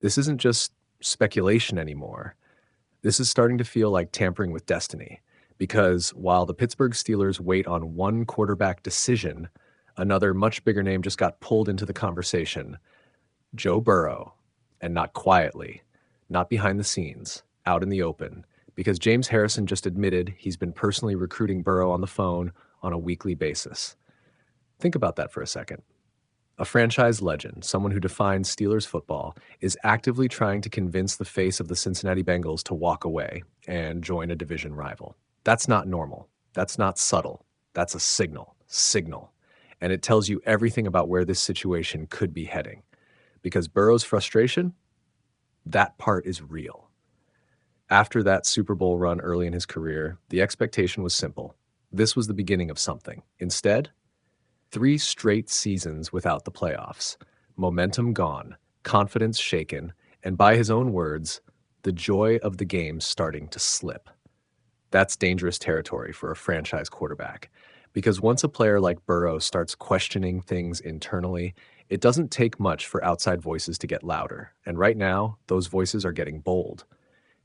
This isn't just speculation anymore. This is starting to feel like tampering with destiny, because while the Pittsburgh Steelers wait on one quarterback decision, another much bigger name just got pulled into the conversation. Joe Burrow, and not quietly, not behind the scenes, out in the open, because James Harrison just admitted he's been personally recruiting Burrow on the phone on a weekly basis. Think about that for a second. A franchise legend, someone who defines Steelers football, is actively trying to convince the face of the Cincinnati Bengals to walk away and join a division rival. That's not normal. That's not subtle. That's a signal. Signal. And it tells you everything about where this situation could be heading. Because Burrow's frustration, that part is real. After that Super Bowl run early in his career, the expectation was simple. This was the beginning of something. Instead, 3 straight seasons without the playoffs, momentum gone, confidence shaken, and by his own words, the joy of the game starting to slip. That's dangerous territory for a franchise quarterback, because once a player like Burrow starts questioning things internally, it doesn't take much for outside voices to get louder, and right now, those voices are getting bold.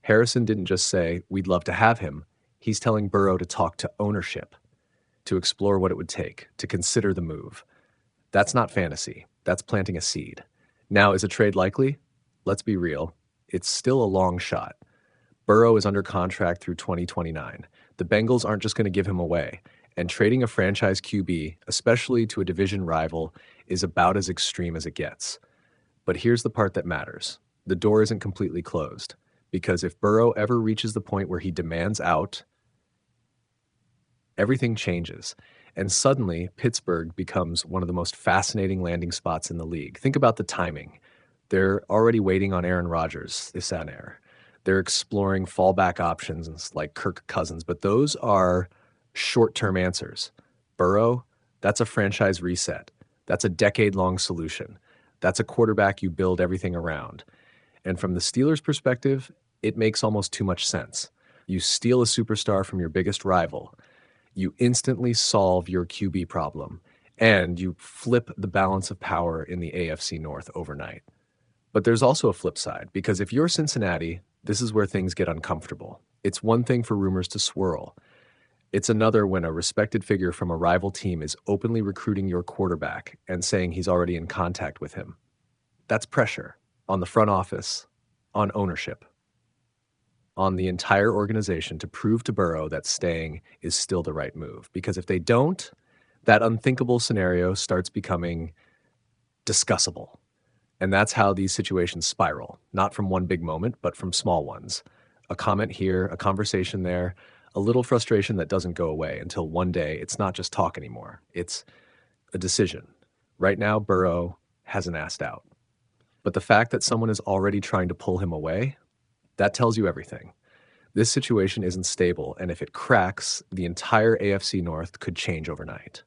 Harrison didn't just say, "We'd love to have him." He's telling Burrow to talk to ownership, to explore what it would take, to consider the move. That's not fantasy. That's planting a seed. Now, is a trade likely? Let's be real. It's still a long shot. Burrow is under contract through 2029. The Bengals aren't just going to give him away. And trading a franchise QB, especially to a division rival, is about as extreme as it gets. But here's the part that matters. The door isn't completely closed. Because if Burrow ever reaches the point where he demands out, everything changes. And suddenly, Pittsburgh becomes one of the most fascinating landing spots in the league. Think about the timing. They're already waiting on Aaron Rodgers, this on air. They're exploring fallback options like Kirk Cousins, but those are short-term answers. Burrow, that's a franchise reset. That's a decade-long solution. That's a quarterback you build everything around. And from the Steelers' perspective, it makes almost too much sense. You steal a superstar from your biggest rival. You instantly solve your QB problem, and you flip the balance of power in the AFC North overnight. But there's also a flip side, because if you're Cincinnati, this is where things get uncomfortable. It's one thing for rumors to swirl. It's another when a respected figure from a rival team is openly recruiting your quarterback and saying he's already in contact with him. That's pressure on the front office, on ownership, on the entire organization to prove to Burrow that staying is still the right move. Because if they don't, that unthinkable scenario starts becoming discussable. And that's how these situations spiral, not from one big moment, but from small ones. A comment here, a conversation there, a little frustration that doesn't go away until one day it's not just talk anymore. It's a decision. Right now, Burrow hasn't asked out. But the fact that someone is already trying to pull him away, that tells you everything. This situation isn't stable, and if it cracks, the entire AFC North could change overnight.